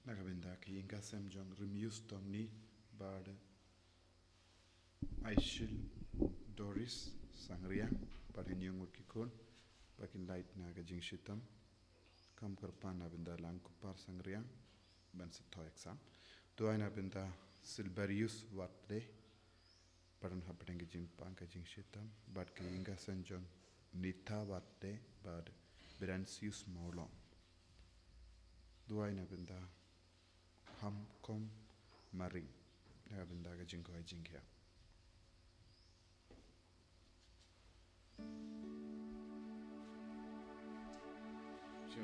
Nagabenda ki inga sem jong remus tong ni bad Aishil Doris Sangria pada nyung ukikun bakin light naga jing shitam kam kerpan abenda lang kupar Sangria ban seto exam doain abenda Silberius Watle padan hapeng jing pang ka jing shitam bad ki inga sem jong Nita Watle bad Beransius Maulong doain abenda ham kom maring naga benda ka jing ko jing kia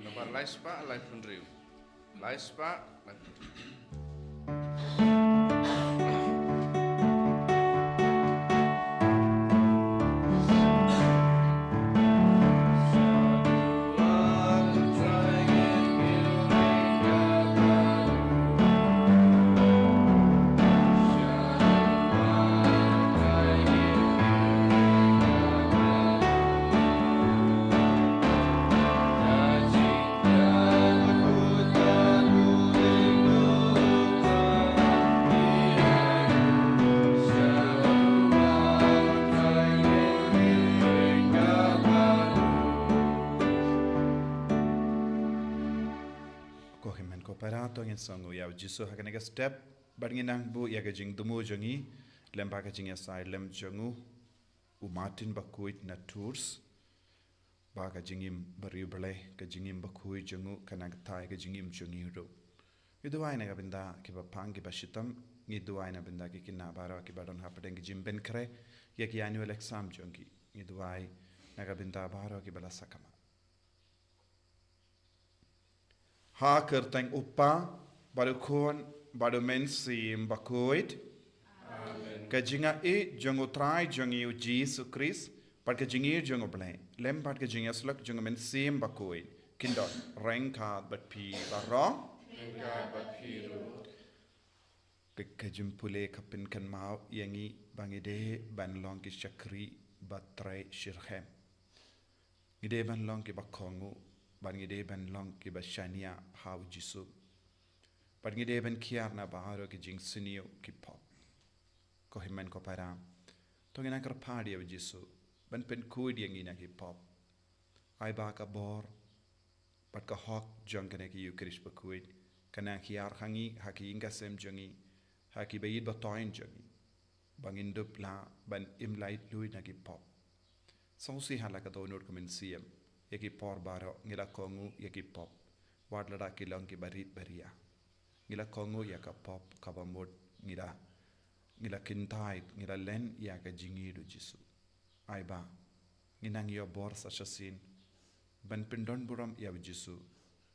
Lepas laispa live pendriu, laispa live pendriu. Songo ya jisu hakane step barnginang bu ya gajing dumu jongi lemba gajing asylum jongu u Martin bakuit na tours ba gajingim bariuble gajingim bakui jongu kanang tai gajingim jongi ro iduai na gabinda ki bapang ki bashitam iduai na binda ki kinabara ki badon hapdeng jim ben kre ya ki annual exam jongi iduai na gabinda baro ki bala sakama ha kerteng upa baru kon baru mensim bakuit kajinga e jongo trai jongi u Jesus Christ par kajingi jongo blai lem par kajinga slak jongo mensim bakuit kindot rengka bat pi barong kajim pule kapin kan mau yangi bangide ban long ki chakri batrai shirhem ide ban long ki bakongu bangide ban long ki bashania haw jisu Pagngide ben kiar na baharo ki jing sinio ki pop. Ko himen ko param. Tong ina kar party of Jisu. Ben pen kuid yang ina ki pop. Ai ba ka bor. Pat ka hok jong kane ki Eucharist ba kuid. Kana kiar hangi haki inga sem jongi. Haki bayid ba toin jongi. Bangin dup la ban imlait lui na ki pop. Song si hala ka donor kumin siem. Yaki por baro ngila kongu yaki pop. Wadlada ki long ki barit baria. Ngila kongo ya ka pop kabamot ngila kintai ngila len ya ka jingiru Jisu ai ba nginang yo bor sa shasin ban pendon buram ya Jisu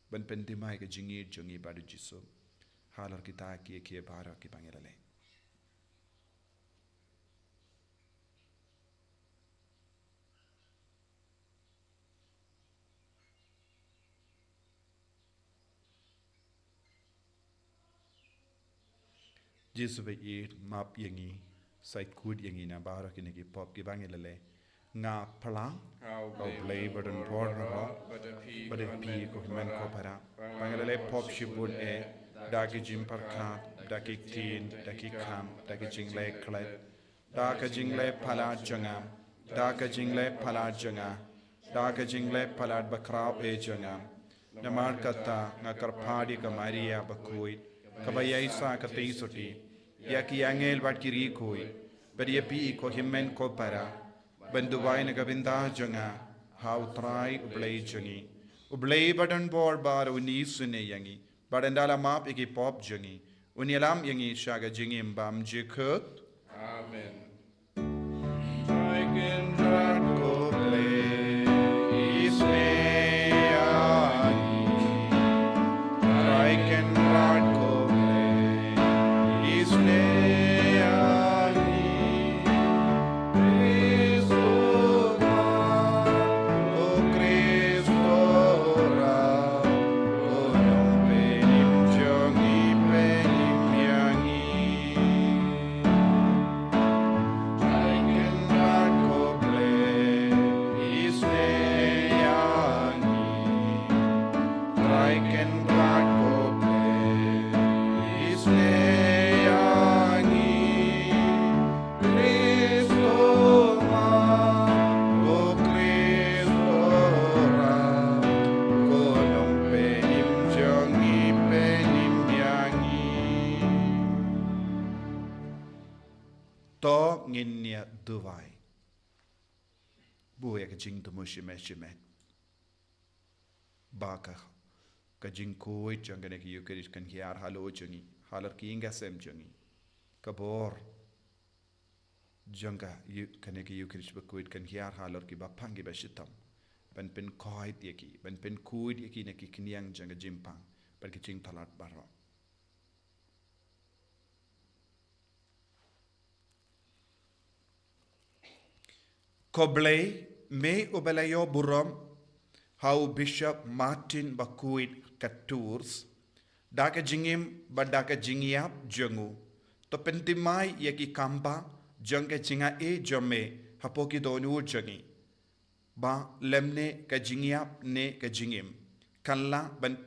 ban pendimai ka jingir jongi ba Jisu halar kita ki bara ki bangirale Jisu be map yangi sai kud yangi na bara ki niki pop ki bangilale nga plang au play button por ho but if pi ko men ko para bangilale pop shibun e daki jim par kha daki tin daki kham daki jingle klet daka jingle phala janga daka jingle phala janga daka jingle phala bakrao e janga namar kata nga karphadi ka maria bakui kabaya isa ka teisoti ya ki angel bat ki ri koi per ye pi ko himmen ko para benduwai na gabinda janga how try ublei jangi ublei badan bor bar uni sune yangi badandala map iki pop jangi unialam yangi shaga jingi mbam jikut Amen. I can drag ko play isme I can drag ko I can rock, go play. nia duvai. Buaya ka jing tu mushimet. Baka ka jing koi jangane ki yukeris kan hiar halo jangi. Halar ki inga sem jangi. Kabor janga kane ki yukeris bakuit kan hiar halar ki bapangi bashitam. Ban pen koi yaki, ban pen kuid yaki na ki kiniang janga jimpang. Ban ki jing talat barwa. Koblei me ubalayo buram how Bishop Martin Bakuit Katurs daka jingim badaka jingiap jangu to pentimai yaki kampa jangka jinga e jome hapoki donu jangi ba lemne ka jingiap ne ka jingim kalla ban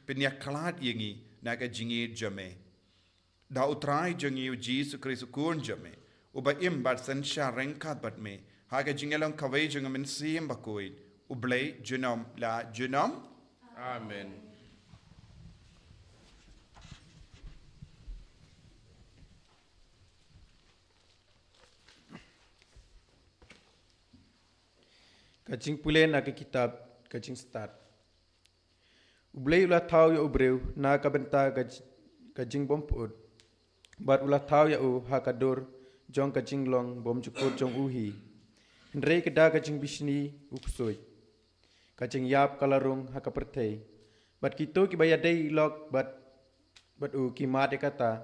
pinyaklat yangi na ka jingi jome da utrai jangi Jesus Christ kun jome uba im bad sensha renkat bat me haga jingelong kawai jangam min siem bakuit ublay junom la junom. Amen. Kajing pule na ke kitab kajing start. Ublay ulah tahu ya ubreu na kabenta kajing bomput. Bat ulah tahu ya u hakadur jong kajing long bom cukur jong uhi. Henry keda kajing bisni uksoi. Kajing yap kalarung hakapertei. Bat kito ki bayadai log bat u ki mate kata.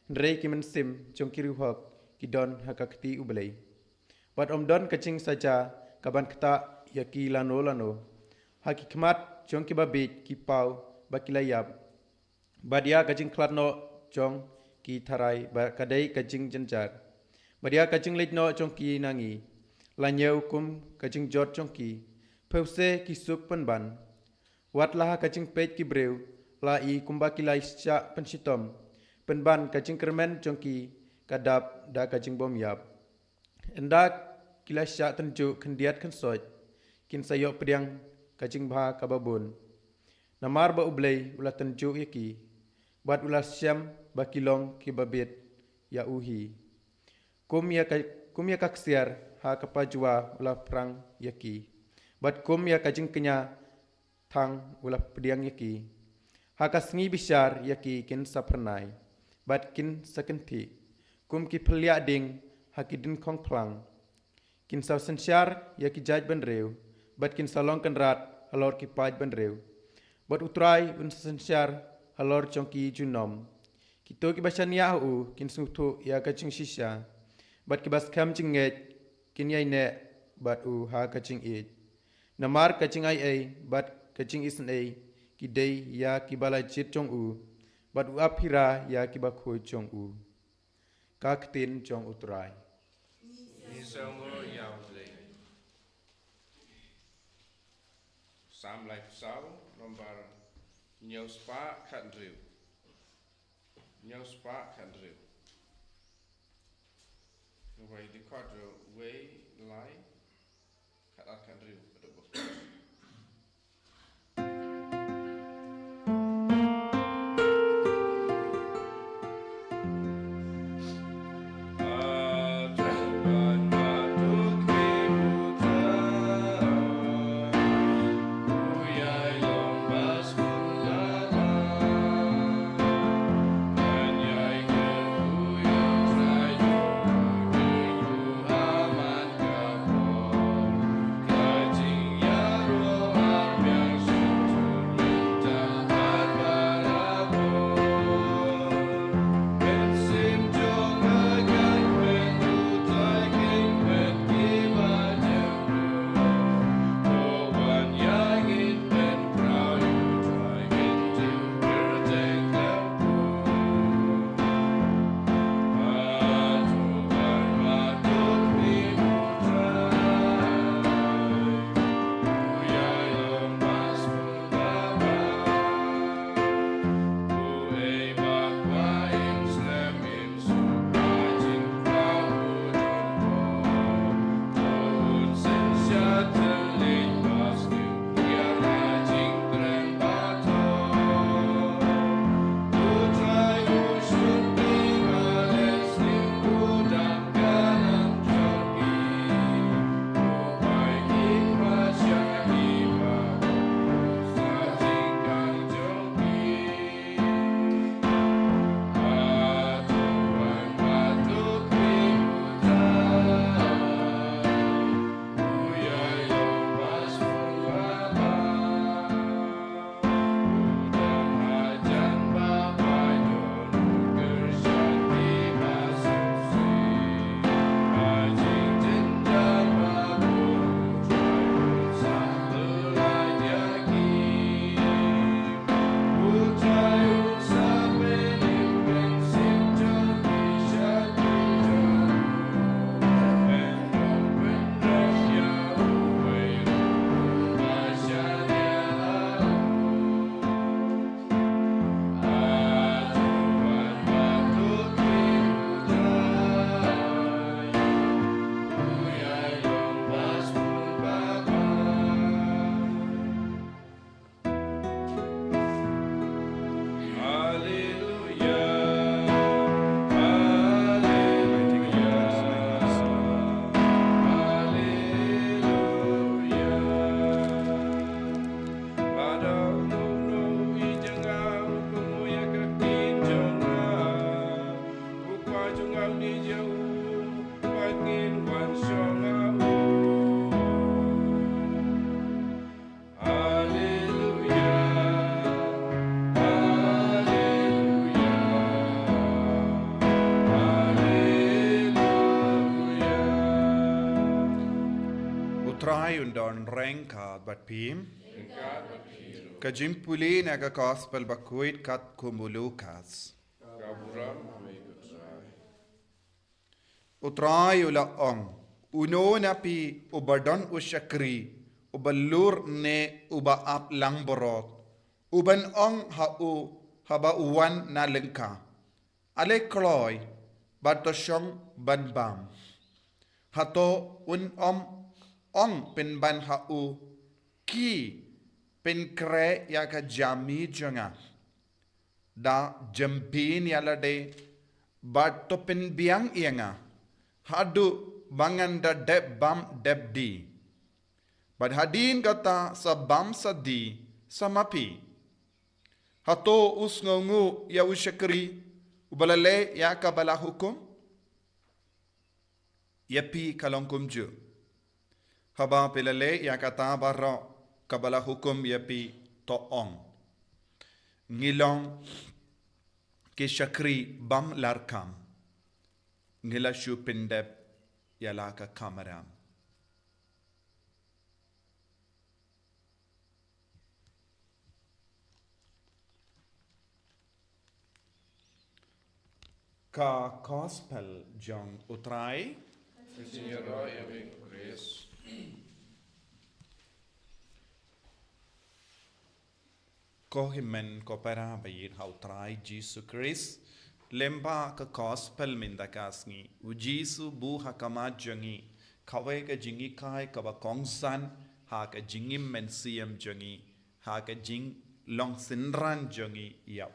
Henry ki mensim jong kiruhok ki don hakakti ublay. Bat om don kajing saja kaban kata ya ki lano. Haki kemat jong ki babit ki pau bakilayap. Badia kajing klatno jong ki tarai kadai kajing jenjar. Badia kajing litno jong ki nangi. Lanyau kum kajing jot jong ki. Pause ki suk penban. Wat lah kajing pet ki breu. La i kumba ki lai syak pensitom. Penban kajing kermen jong ki kadap da kajing bom yap. Endak kila syak tenjuk kendiat kensoj. Kin sayok pediang kajing bah kababun. Namar ba ublay ulah tenjuk yaki. Bat ulah syam bakilong ki babit ya uhi. Kum ya kaksiar ha kapajwa ulah perang yaki. Bat kum ya kajing kenya thang ulah pediang yaki. Ha kasngi bisyar yaki kin sapernai. Bat kin sakenti. Kum ki pelia ding ha ki din kong plang. Kin saw sensyar ya ki jaj benreu. Bat kin salong kenrat halor ki paj benreu. Bat utrai un sensyar halor jong ki junom. Kito ki basan ya u kin sutu ya kajing shisha. Bat ki bas kam jingget kin yai ne bat u ha kajing it. Namar kajing ai bat kajing isen ki day ya ki balai jit jong u. Bat u aphira ya ki bakhoy jong u. Kaktin jong utrai. Sam life sao nomor nyau spa kan riu. Nyau spa kan riu. Way the quadro way line kan riu pada bos. don reng ka bat pim. Engkat berkiru. Kajimpuli na ka gospel bakuit kat kumulukas. Kaburam kami utrai. Utray ula ong. Uno na pi ubadon usyakri. Ubalur ne uba ap lang borot. Uban ong haba uwan na lengka. Ale kloy batosyong banbam. Hato ong pen ban ki pen kre ya ka jami jonga. Da jampin yala de bato pen biang ianga. Hadu bangan da deb bam deb di. Bad hadin kata sa bam sa di samapi. Hato usngongu ya usyakri ubalale ya kabala hukum. Yapi kalong kumju. Haba pilale ya kata barra kabala hukum yapi toong. Ngilong kisyakri bam larkam. Ngila shu pindep yalaka kamaram. Ka gospel jong utrai Sinyara yang Chris. ko himen ko para bayir ha utrai Jesus Christ lemba ka gospel minda kasngi u Jesus bu hakama jongi kawe ka jingi kai ka ba kongsan ha ka jingi mensiam jongi ha ka jing long sinran jongi ya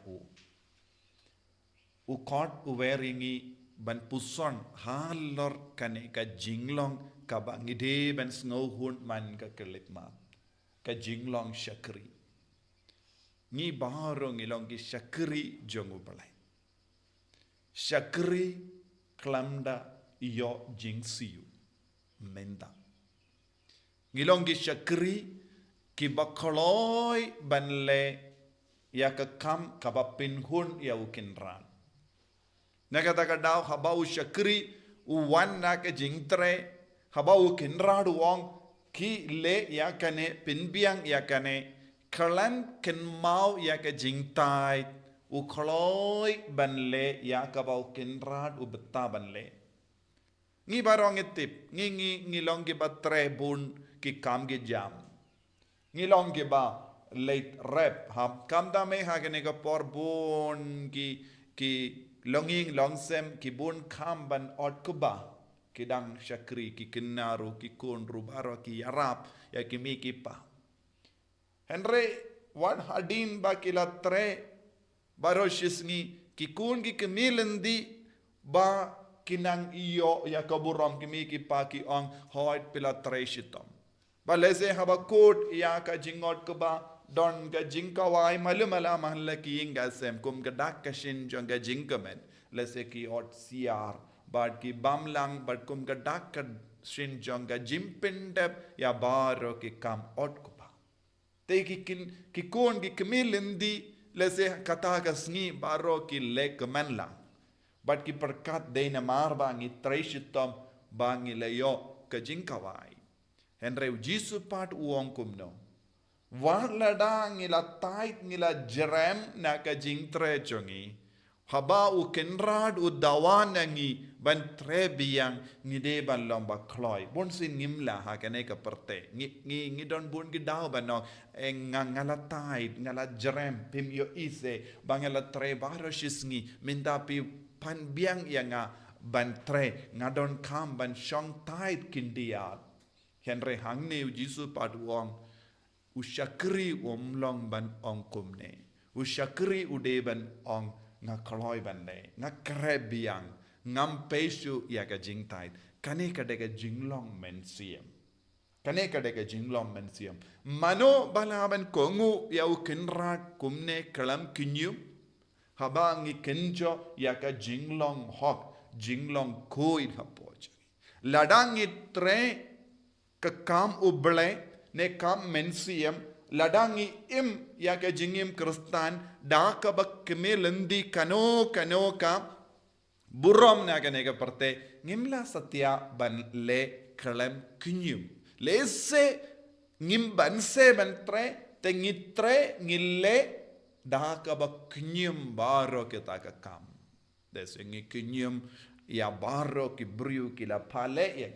u kot u weringi ban puson halor kane ka jinglong ka ba ngide ban snow hun man ka kelit ma ka jinglong syakri ngi baro ngilong ki syakri jongu balai syakri klamda iyo jingsiu menda ngilong ki syakri ki bakoloi banle ya ka kam ka ba pinhun ya ukinran nakata daw habau syakri uwan na ka jingtre habau kinra duong ki le ya kane pinbiang ya kane kalan ken mau ya ka jingtai u kloi ban le ya ka bau kinra u betta ban le ngi barong itip ngi long ki batre bun ki kam ki jam ngi long ki ba late rep ham kam da me ha kane ka por bun ki longing longsem ki bun kam ban ot kuba ki dang syakri ki kenaru ki kun rubaro ki yarap ya ki mi ki pa Henry wan hadin ba ki latre baro shisngi ki kun ki kemilendi ba kinang iyo ya kaburam ki mi ki pa ki ong hoit pilatre shitom ba lese haba kot ya ka jingot kuba don ga jinkawai malumala mahalla ki inga sem kum ga dak kashin jong ga jinkamen lese ki ot siar bad ki bamlang bad kum ga dak shin jong ga jimpindep ya baro ki kam ot kuba te ki kon ki kemilindi lese kata ka sngi baro ki lek manlang bad ki perkat de na mar bangi treshitom bangi leyo ka jinkawai henre jisu pat uong kumno Warlada ngila tait ngila jerem na ka jingtre jongi. Haba u kenrad u dawan nangi ban trebiang ngide ban lomba kloy. Bon sin ngimla ha kane ka perte. Ngi don bun gidaw ban no ngala tait ngala jerem pim yo ise bangala tre barashis ngi minda pi pan biang yanga ban tre ngadon kam ban shong tait kindiat. Henry hangne u jisu paduong usyakri umlong ban ong kumne usyakri ude ban ong nga kloy ban ne nga krebiang ngam pesu ya ka jingtai kane ka de ka jinglong mensiam kane ka de ka jinglong mensiam mano balaban kongu ya ukinrat kumne kalam kinyum haba ngi kenjo ya ka jinglong hok jinglong koi hapoj ladang itre ka kam uble ne kam mensiam ladangi im ya ka jingim kristan da ka bak kemelandi kano ka burom na ka ne ka parte ngimla satya ban le kalam kinyum lese ngim ban se ban tre te ngitre ngille dah ka ba knyum baro kita ka kam des ngi knyum ya baro ki briu ki la pale ya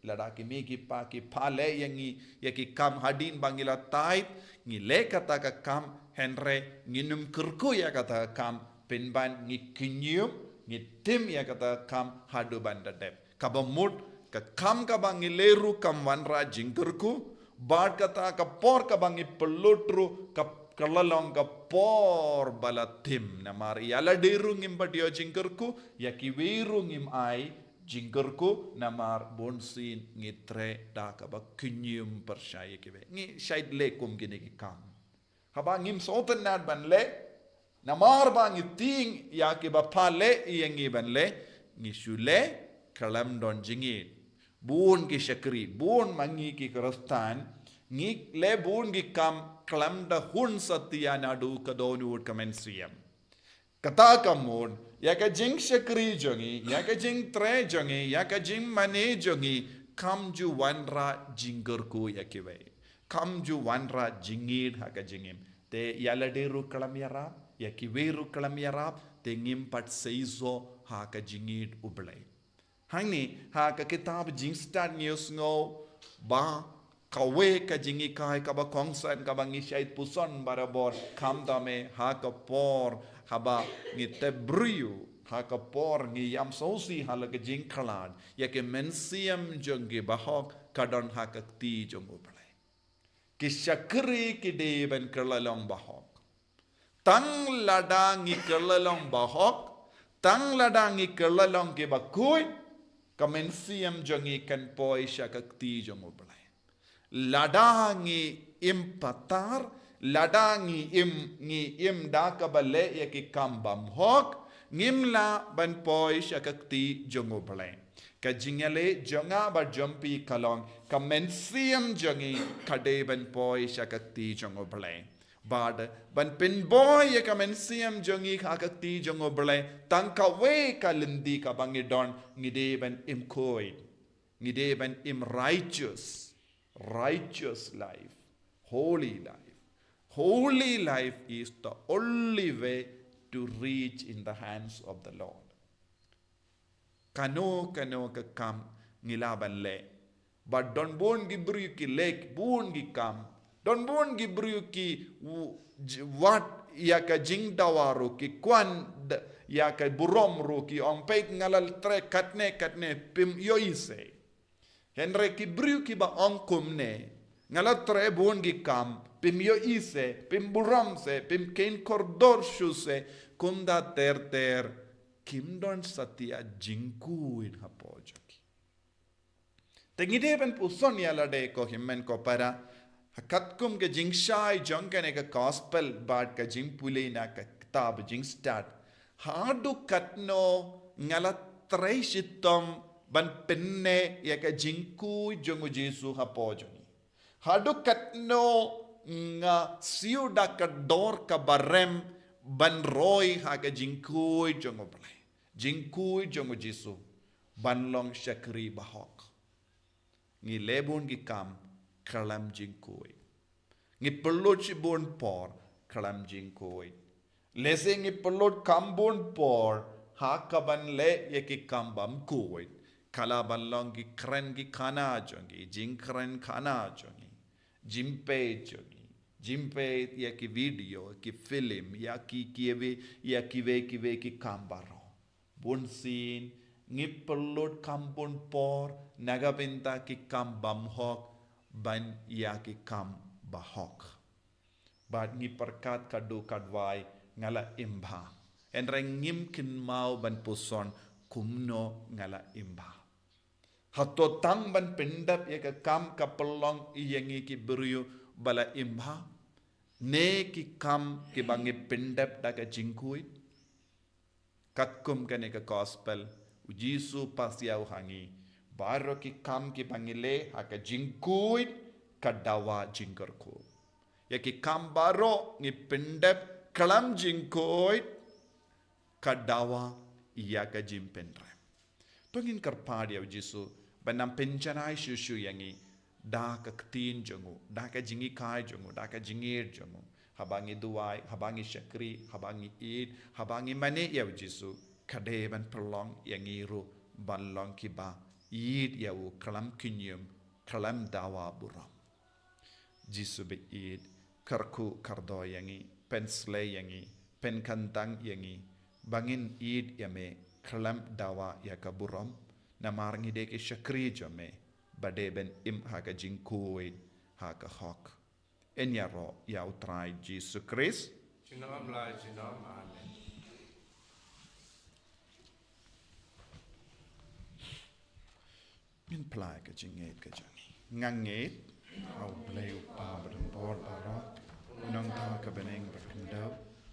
lada ki mi ki pa ki pale yangi ya ki kam hadin bangila tait ngile kata ka kam henre nginum kurku ya kata kam penban ngi knyum ngi tim ya kata kam hadu banda dep kabamut ka kam ka bangileru kam wanra jingkurku bad kata ka por ka bangi pelutru ka kalalong ka por balatim namar yala deru ngim badio jingkurku ya ki weru ngim ai jingkurku namar bonsin ngitre da ka ba kunyum persyai ki ngi shaid lekum gini ki kam haba ngim soten nad ban le namar bang ting ya ki ba pale yengi ban le ngi shule kalam don jingit bun ki syakri bun mangi ki kerastan ngi le bun ki kam kalam da hun satya nadu kadonu kamensiam kata kamun ya ka jing syakri jongi ya ka jing tre jongi ya ka jing mane jongi kam ju wanra jinggerku ya kiwe kam ju wanra jingid ha ka jingim te yala deru kalam yara ya kiweru kalam yara te ngim pat seizo ha ka jingid ublai hangni ha ka kitab jing start news ngo ba kawe ka jingi kai ka ba kongsan ka ba ngi shait puson barabor kam dame ha ka por haba ngi te briu ha ka por ngi yam sosi hala ka jing khalan ya ke mensiam jongi bahok kadon ha ka ti jong ublai ki shakri ki de ben kerlalong bahok tang ladangi kerlalong bahok tang ladangi kerlalong ke bakui kamensiam jongi kan poi shakakti jong ublai ladangi impatar ladangi im dakabale ya ki kambam hok ngimla ban poi shakakti jong ublai ka jingale jonga ba jompi kalong kamensiam jongi kade ban poi shakakti jong ublai bad ban pin boy ya kamensiam jongi hakakti jong ublai tangka we kalindi ka bangidon ngide ban im koi ngide ban im righteous life holy life is the only way to reach in the hands of the Lord kano ka kam ngilaban le but don bon gibru ki lek bon gi kam don bon gibru ki wat ya ka jingdawaru ki kwan ya ka burom ru ki on pek ngalal tre katne pim yoise henre ki bru ki ba onkum ne ngala tre bon gi kam pim yoise pim burom se pim ken kordor shuse kunda ter kim don satya jinku in hapojoki tengide ben puson yala de ko himmen ko para hakatkum ke jingshai jonkane ka gospel bad ka jingpule na ka kitab jing start hadu katno ngala tre shitom ban penne ya ka jinku jongu Jesu hapojoni hadu katno nga siuda ka dor ka barem ban roy ha ka jinku jongu blai jinku jongu Jesu ban long shakri bahok ngi lebon gi kam kalam jingkoi ngi pelot si bon por kalam jingkoi lese ngi pelot kam bon por ha kaban le ye ki kambam koi kala ban long gi kren gi khana jongi jing kren khana jongi jimpe ya ki video ki film ya ki kiwe ya kiwe ki kambaro bon sin ngi pelot kam bon por nagabinta ki kambam hok ban ya ki kam bahok bad ngi perkat kadu kadwai ngala imba enreng ngim kin mau ban puson kumno ngala imba hatto tang ban pendap ya ka kam kapelong iyangi ki beriu bala imba ne ki kam ki bangi pendap daga jingkui katkum kane ka gospel ujisu pasiau hangi baro ki kam ki bangile haka jingkui kadawa jingkerku ya ki kam baro ngi pendep kalam jingkui kadawa iya ka jimpendre tongin karpadia ujisu banam penjanai shushu yangi da ka ktin jongu da ka jingi kai jongu da ka jingir jongu habangi duai habangi syakri habangi id habangi mane ya jisu kade ban perlong yang iru ban long kiba id ya u kalam kinyum kalam dawa buram jisu be id karku kardo yangi pensle yangi pen kantang yangi bangin id yame kalam dawa ya kaburam namarngi de ke syakri jame bade ben im haka jingkuid haka hok enya ro ya utrai jisu Christ Chinom lai chinom amen. min plai ka jinget ka jangi nganget au bleu pa badan bor bara unang ta ka beneng berkendau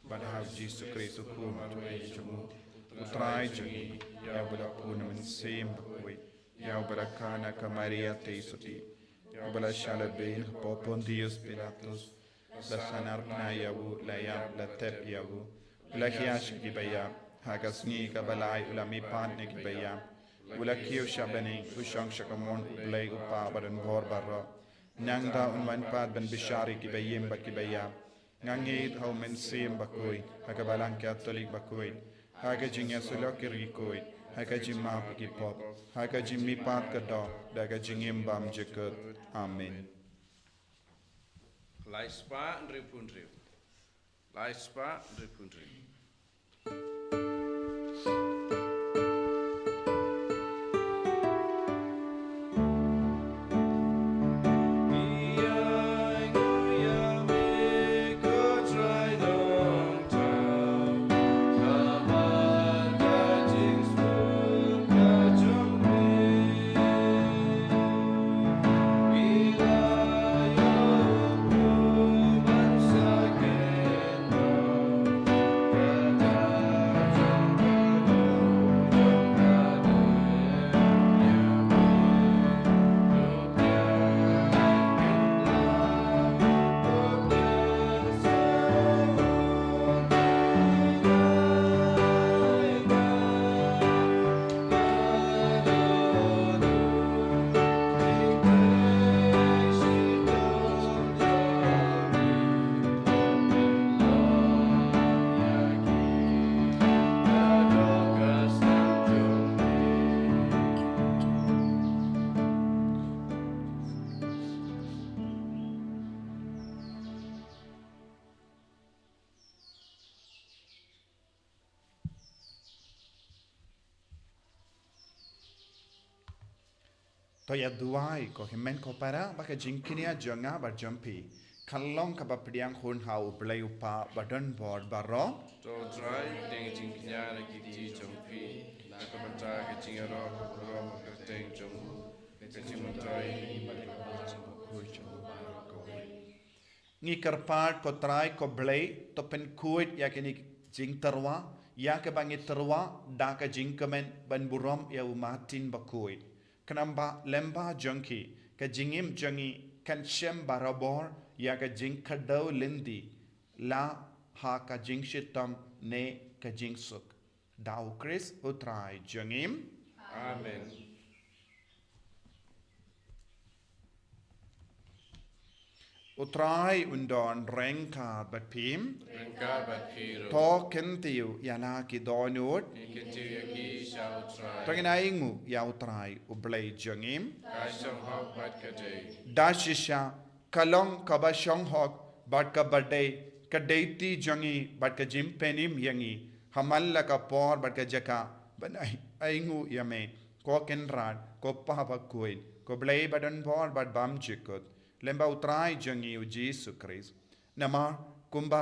pada hau jisu Christ ku tu e chumu utrai jangi ya bada puna min sim bakui ya bada kana ka Maria te suti ya bada shala bin popon Dios Pilatus la sanar na yawu la yam la tep yawu la hiash ki baya hagasni ka balai ulami pan ne ki baya ula kiyo shabani ushang shakamon ublay upa badan bor barra nangda unwan pad ban bishari ki bayim ba ki baya ngangit hau men sim bakoi haka balang katolik bakoi haka jingya sulok rikoi haka jimma ki pop haka jimmi pat ka do daga jingim bam jekut amen Lai spa ndripun drip. Lai spa ndripun drip. to ya duai ko himen ko para baka jingkinia jonga bar jumpi kallong ka bapriang hun hau blai upa badan board baro To dry ding jing knyara ki ti jong pi. Na ka banta ka jing ro ko ro ma ka teng jong. Ka jing ma dry ngi karpat ko trai ko blai to pen kuit ya kini jing terwa ya ke bangi terwa da ka jing kemen ban burom ya umatin bakuit kenamba lemba jongki ka jingim jongi kan shem barabor ya ka jing kadau lindi la ha ka jing shitam ne ka jing suk dau Chris utrai jongim Amen. utrai undon rengka bat pim Rengka bat hero. to kentiu yana ki donut Ikinti yaki shall try. tangin aingu ya utrai ublai jongim Ka shong hok bat ka day. dashisha kalong kaba shong hok bat ka badai ka deiti jongi bat ka jim penim yangi hamalla ka por bat ka jaka banai aingu yame ko kenrad ko papa kuin ko blai badan por bat bam chikut lemba utrai jongi u Jesu Christ nama kumba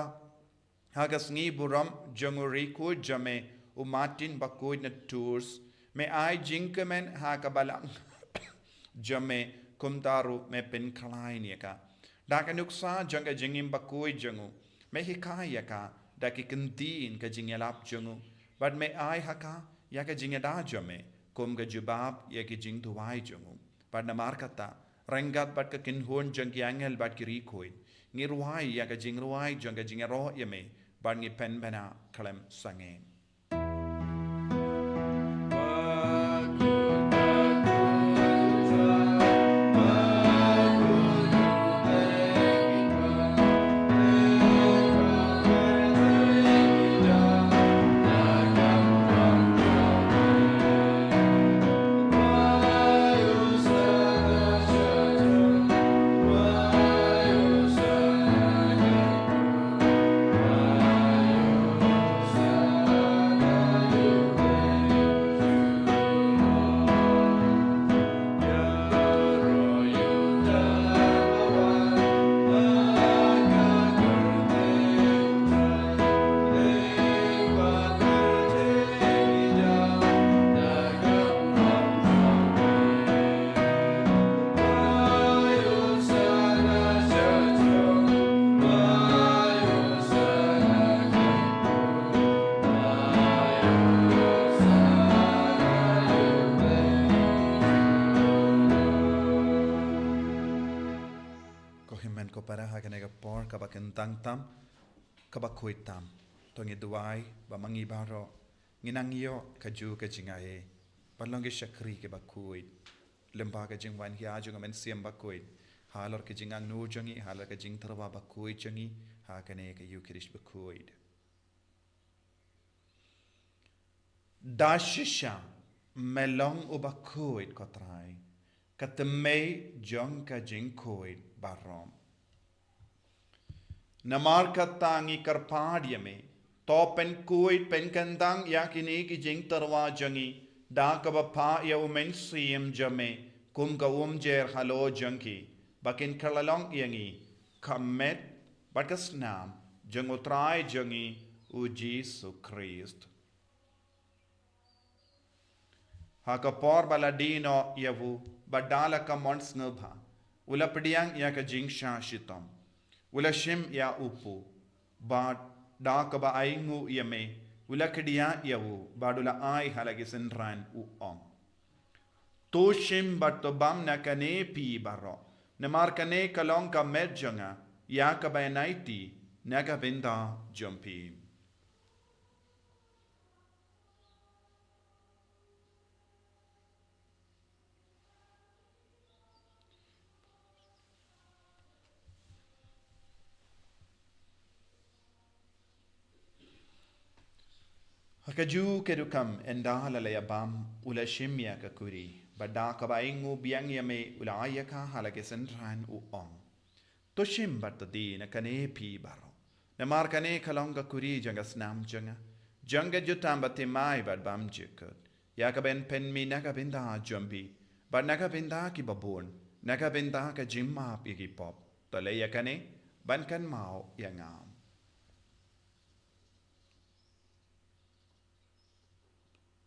hagas ngi buram jonguri ku jame u Martin bakuid na tours me ai jinkamen ha ka balang jame kumtaru me pen khalai ni ka daka nuksa janga jingim bakui jangu me hikaya ka daki kentin ka jingelap jangu bad me ai haka ya ka jingeda jame kum ga jubab ya ki jing duwai jangu bad na markata rengat bad ka kinhon jang ki angel bad ki rikoi ngirwai ya ka jingruai janga jingero yame bad ngi pen bena kalem sangen Ba kabakentang tam kabakoi tam tongi duai ba mangi baro nginangio kaju kajingae balong ke syakri ke bakoi lemba ke jingwan hi aju ngamen siam bakoi halor ke jingang nu jangi halor ke jing terwa bakoi jangi ha kane ke yu kirish bakoi dashisha melong ubakoi kotrai katemei jong ka jing koi barom namar katangi karpadia me to pen koi pen kandang yakini ki jing terwa jangi da ka pa ya umen sim jame kum ka jer halo jangi bakin kalalong yangi kamet bakas nam jangotrai jangi u Jesus Christ haka por baladino yavu badala ka mons ngba ula pediang ya ka jing sha shitam ula shim ya upu bad da ka ba aingu yame ula kedia yavu badula ai halagi senran u om to shim bat to bam na kane pi baro na mar kane kalong ka medjanga ya ka ba naiti na ka benda jumpi Hakaju kedukam endala layabam ula shimya kakuri bada kabaingu biang yame ula ayaka halake sentran u om to shim batadi na kane pi baro na mar kane kalonga kuri janga snam janga jutam bate mai bad bam jikut yakaben pen mi naga binda jumbi bad naga binda ki babon naga binda ka jimma pigi pop to le yakane ban kan mau yangam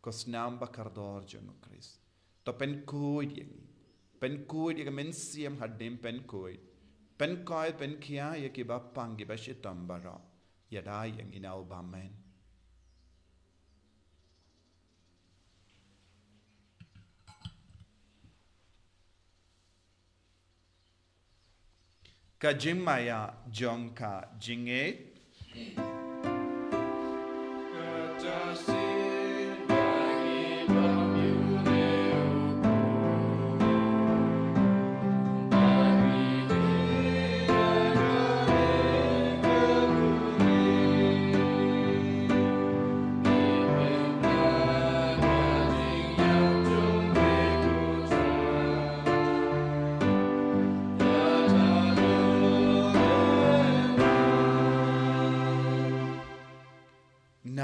kosnam bakardor jono Chris to pen kuid yang men siam hadim pen kuid pen koi pen kia ya ki bapang ki bashitam bara yada yang inau bamen ka jimmaya jonka jinget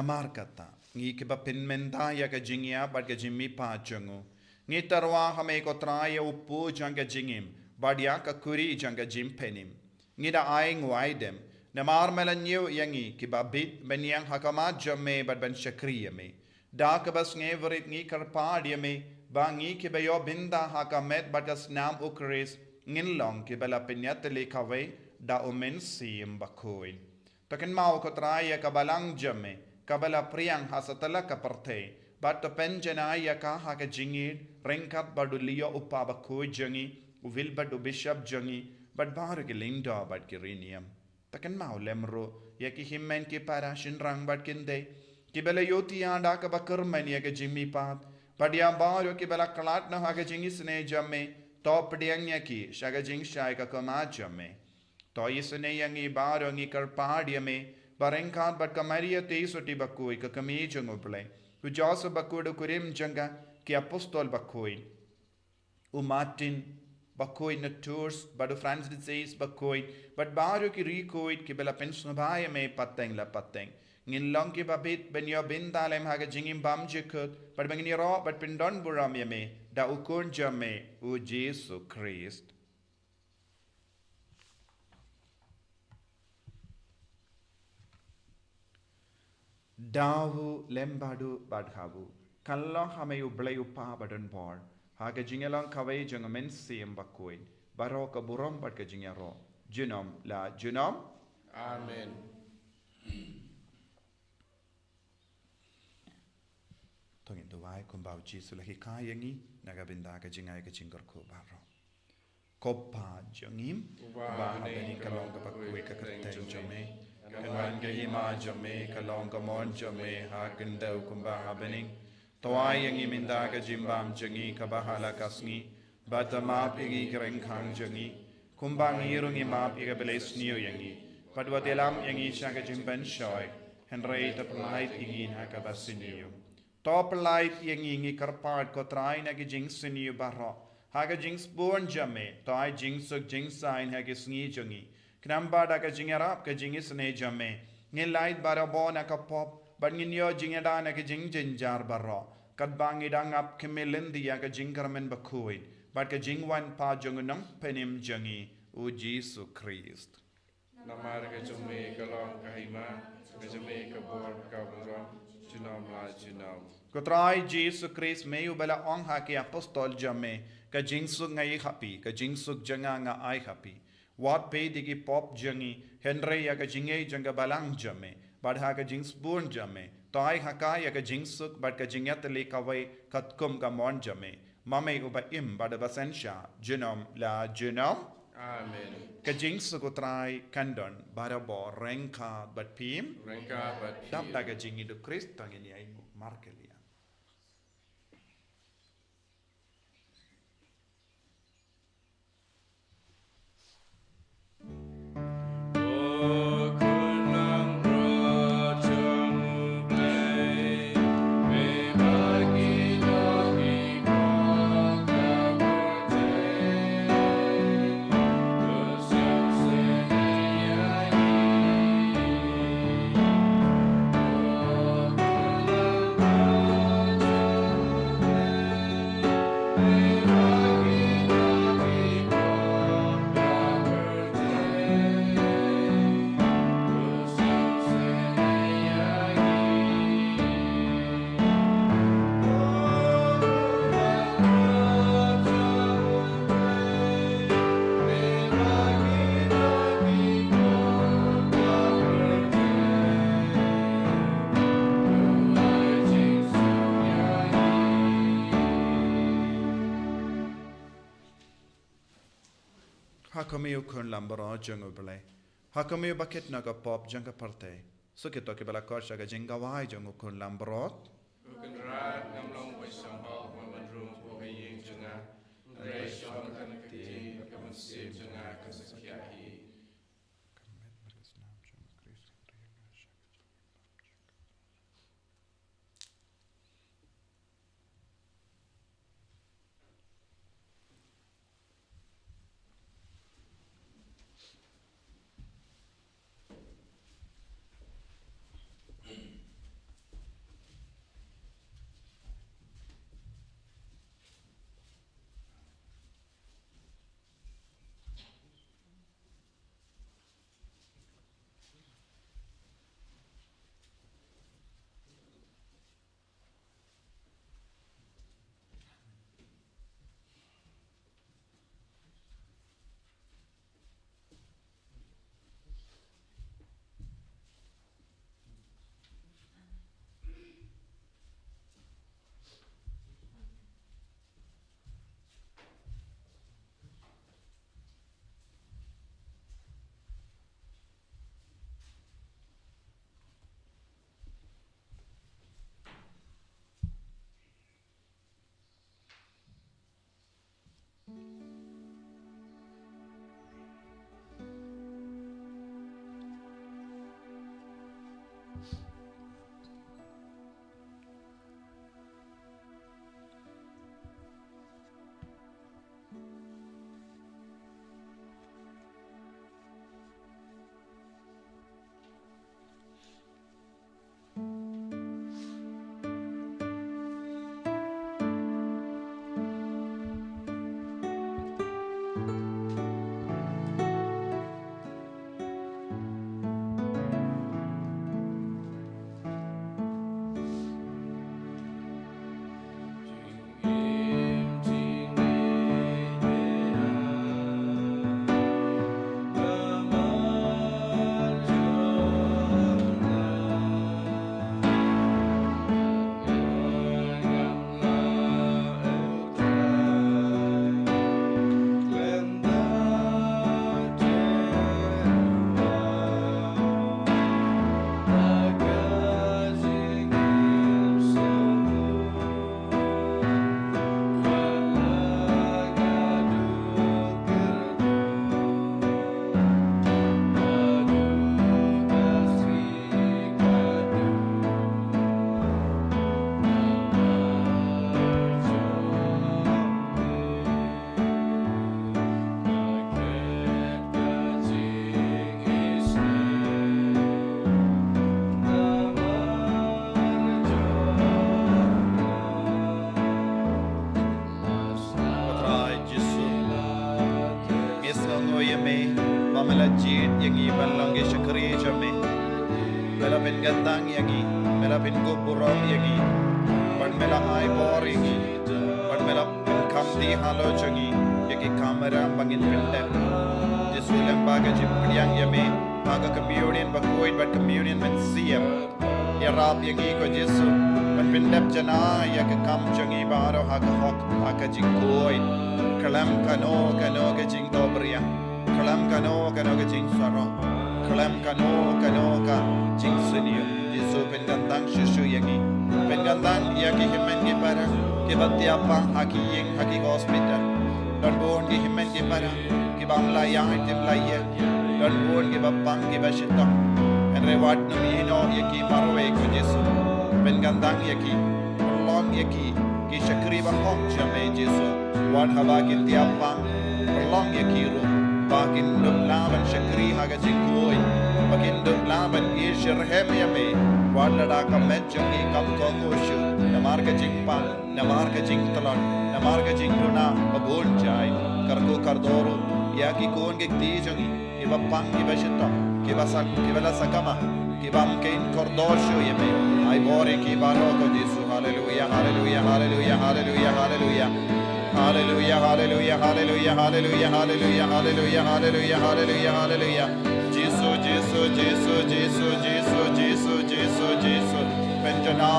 namar kata ngi ke ba pinmenta ya ka jingya bad ka jimmi pa chungu ngi tarwa hame ko traya upu janga jingim bad ya ka kuri janga jim penim ngi da aing waidem namar melanyu yangi ki ba bit benyang hakama jamme bad ben shakriya me da ka bas ngi verit ngi karpad me ba ngi ki ba yo binda hakamet bad ka snam ukris ngin long ki bala pinyat le kawe da omen sim bakoi taken mau ko traya ka balang jamme kabala priang hasatala ka parte bat penjana ya ka ha ka jingir renkat badulio upaba ko jangi uvil badu bishop jangi bad baru ke linda bad kirinium takan mau lemro ya ki himmen ki para shin rang bad kinde ki bela yoti anda ka bakar man ya ka jimmi pat padia baru ki bela kalat na ha ka jingi sne jamme top diang ya ki shaga jing shai ka kama jamme to isne yangi baru ngi kar padia me barengkat bat kamaria te soti bakoi ka kami jangoble u josa bakodo kurim janga ki apostol bakoi u Martin bakoi na tours badu Francis says bakoi but baru ki recoid ki bela pensnobaya me pateng la pateng ngin long ki babit ben yo bindalem haga jingim bam jekut but bangini ro but pindon buram me da ukun jame u Jesus Christ dahu lembadu badhabu kallo hame ublay upa badan bor haga jingelong kawai jangamen sim bakoi baro ka burom bad ka jingero junom la junom Amen. tongin duwai kumbau jisu lahi kayangi naga binda ka jingai ka jingor ko baro Kopa jangim ba bening kalong ka bakui ka kateng jame kanwan ka hima jame kalong ka mon jame ha kendau kumba ha bening toai yang iminda ka jimbam jangi ka bahala kasngi batama pigi kereng khang jangi kumbang irung imap iga beles niu yangi padwa telam yangi syaka jimban shoy henrei ta pelait ingin ha ka basiniu to pelait yang ingi karpat ko trai na ki jing siniu barro haga jings born jame to ai jing suk jing sign haga sngi jungi knamba da ka jing arab ka jing isne jame ngin light bara bona ka pop ban ngin yo jing da na ka jing jinjar barro kat bang idang ap kemelin dia ka jing karmen bakuit bat ka jing wan pa jung nang penim jungi u Jesu Christ Namar ka jame kalong kahima ka jame ka bor ka bora junam la junam ko trai Jesu Christ meu bela ong ha ki apostol jame ka jingsuk ngai happy ka jingsuk janga nga ai happy wat pe digi pop jangi henry ya ka jingai janga balang jame badha ka jings burn jame tai haka ya ka jingsuk bad ka jingyat le ka wai katkum ka mon jame mame uba im bad basensha genom la genom Amen ka jingsuk utrai kandon barabo renka bad pim Renka bat dap da ka jingi do Christ tangini ai markelia Hakameu kun lambara jungu bele. Hakameu baket naga pop janga parte. Sukito ke bela korsha ga jinga wai jungu kun lambarot. Ukan rat ngamlong bai sambal mamandrum po haying junga Ray shong kan kati kaman sip junga kasakyahi jit yangi banlong ge shakri jame mela pen gandang yangi mela pen goburom yangi ban mela ai bor yangi ban mela pen kamdi halo jangi yaki kamera bangin pende Jesu lembaga jimpriang yame baga communion bakoin bat communion men siam ya rap yangi ko Jesu ban pendep jana ya ke kam jangi baro ha ka hok ha ka jingkoi kalam kano ke jing dobria kalam kano ke jing saro kalam kano ka jing senior Jesu pendantang shushu yangi pendantang ya ki himen ki para ki batiapa haki ying haki hospital dan bon ki himen ki para ki bangla ya item la ye dan bon ki bapang ki bashita en reward no ino ya ki marwe ko Jesu pendantang ya ki long ya ki shakri ba hok jame Jesu wan haba ki tiapang long ya ki ru bakin dum laban shakri haga jingkoi bakin dum laban ishirhem yame wadada ka metjangi kam ko ngoshu namar ka jingpang namar ka jingtalon namar ka jingruna babon jai karko kardoro ya ki kon ge tijangi ibapang ibashita kibasak kibala sakama kibam kein kordoshu yame ai bore ki baroko Jesu hallelujah hallelujah hallelujah hallelujah hallelujah Hallelujah, hallelujah, hallelujah, hallelujah, hallelujah, hallelujah, hallelujah, hallelujah, hallelujah. Jesus, Jesus, Jesus, Jesus, Jesus, Jesus, Jesus, Jesus. Benjana,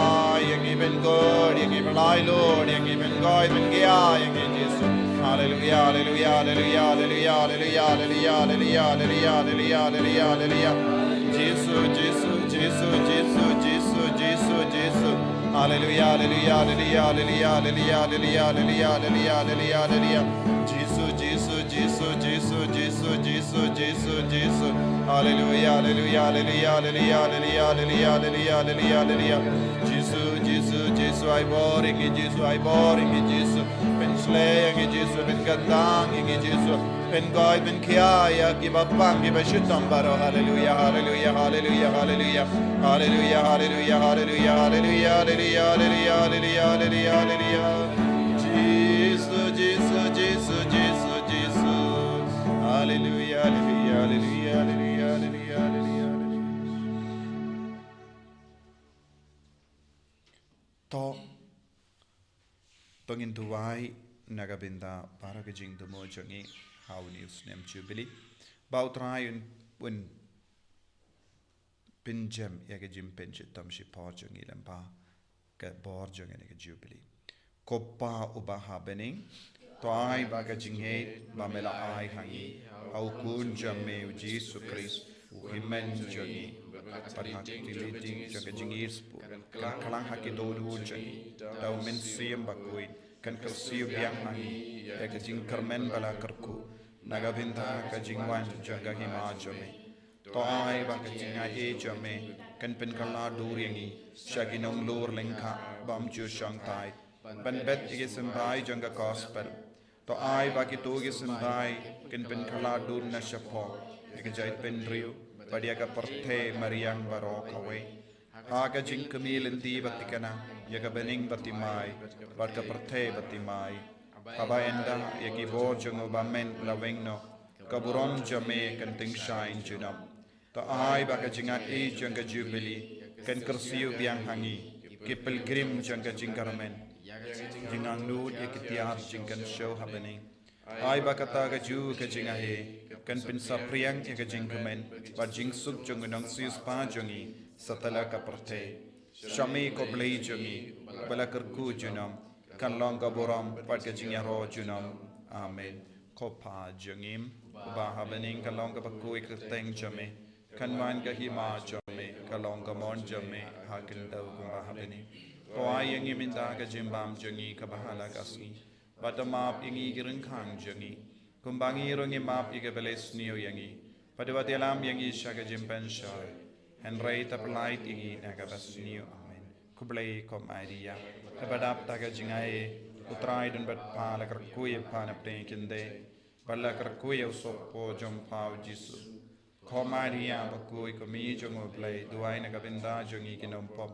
you give him God, you give him life, Lord, you give him God, you give him Jesus. Hallelujah, hallelujah, hallelujah, hallelujah, hallelujah, hallelujah, hallelujah, hallelujah, hallelujah, hallelujah. Jesus, Jesus, Jesus, Jesus, Jesus, Jesus, Jesus. Hallelujah, hallelujah, hallelujah, hallelujah, hallelujah, hallelujah, hallelujah, hallelujah, hallelujah. Jesus, Jesus, Jesus, Jesus, Jesus, Jesus, Jesus, Jesus. Hallelujah, hallelujah, hallelujah, hallelujah, hallelujah, hallelujah, hallelujah, hallelujah, hallelujah. Jesus, Jesus, Jesus, I boring in Jesus, I boring in Jesus. Ben slaying in Jesus, ben gandang in Jesus. Ben goy, ben kiaya, give up bang, give a shit on baro. Hallelujah, hallelujah, hallelujah, hallelujah. Hallelujah, hallelujah, hallelujah, hallelujah, hallelujah, hallelujah, hallelujah, hallelujah. Jesus, Jesus, Jesus, Jesus, Jesus. Hallelujah, hallelujah, hallelujah, hallelujah, hallelujah, hallelujah. To pangin tuwai nagabinda para kajing demo jangi how news nem jubilee about try un pinjam ya kajim pinjit tam shi par jangi lempa ka bor jangi ne jubilee koppa uba happening to ai ba kajing he ba mela ai hangi au kun jamme Jesus Christ himen jangi parhak diliting jaga jingir kan kalang hakido du jangi tau men siem bakoi kan kersiu biang hangi ya kajing kermen bala kerku naga binta kajing wan jaga hima jame to ai ba kajing ai jame kan pen kala dur yangi shaginong lor lengka bam chu shang tai ban bet ige sembai janga gospel to ai ba ki to ige sembai kan pen kala dur na shapo ige jait pen riu padia ka porthe mariang baro kawe haga jing kamil endi batikana yaga bening batimai barka porthe batimai haba enda yaki bo jungo bamen lawengno kaburon jame kan ting shine junam to ai ba ka jinga e janga jubilee kan kersiu biang hangi ki pilgrim janga jingkarmen jingang nut yakitiar jingkan show happening ai ba kata ka ju ka jinga he kan pin sapriang ka jingkamen ba jing suk jong nang sis pa jongi satala ka porthe shami ko blei jongi bala kerku junam kan long ka boram pat ka jingya ro junam amen ko pa jongim ba happening kan long ka pakui ka teng jame kan man ka hima jame ka long ka mon jame ha kan dau ko ba happening ko ai yang minda ka jimbam jongi ka bahala kasni batamap ingi gireng khang jongi kumbangi rongi map ige beles niyo yangi padawati alam yangi shaga jimpen shoy henry taplight ingi naga bas niyo amen kublai kom idea tabadap taga jingai utrai dan bat pala kerkuye pana pekinde balla kerkuye usopo jom pau jisu komaria bakui komi jongo play duai naga binda jongi kinom pop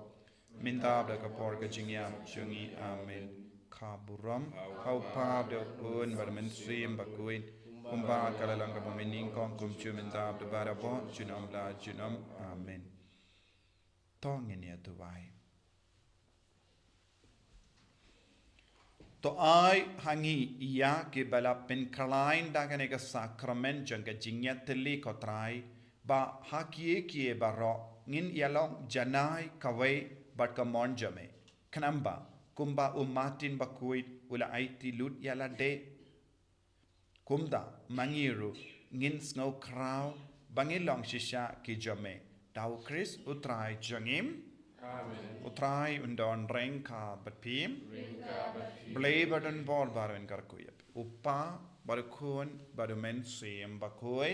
minta da kapor ka jingyam jongi amen kaburam hau pa de pun barmen stream bakuin kumba kalalang ka pamining kong kum chumintab de barabo junam la junam amen tong ini atuai to ai hangi ia ke balap pen kalain dagane ka sakrament jangka jingya teli kotrai ba hakie kie baro ngin yalong janai kawai bat ka monjame kanamba kumba umatin bakuit ula aiti lut yala de kumda mangiru ngin snow crow bangilong shisha ki jame tau Chris utrai jangim Amen. utrai undon rengka batpim blay badan bol baru karkuyap upa baru kun baru men sim bakui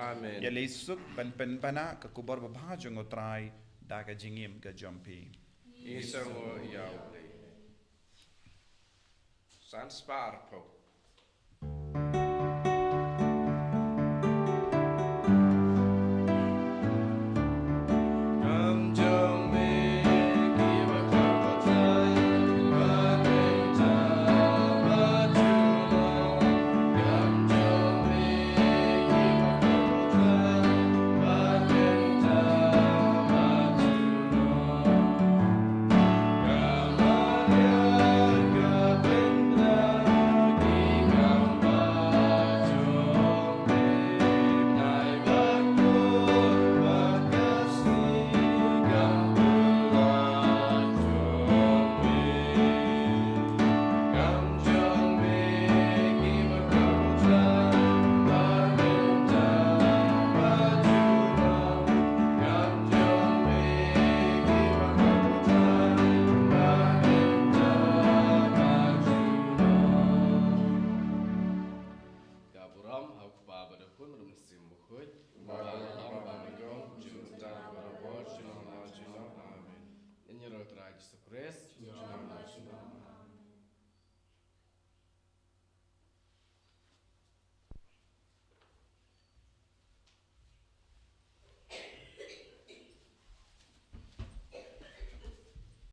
Amen. ya lesuk ban pen bana ka kubar babhajung utrai daga jingim ka jompi Isango yaule. San sparpo. Chris,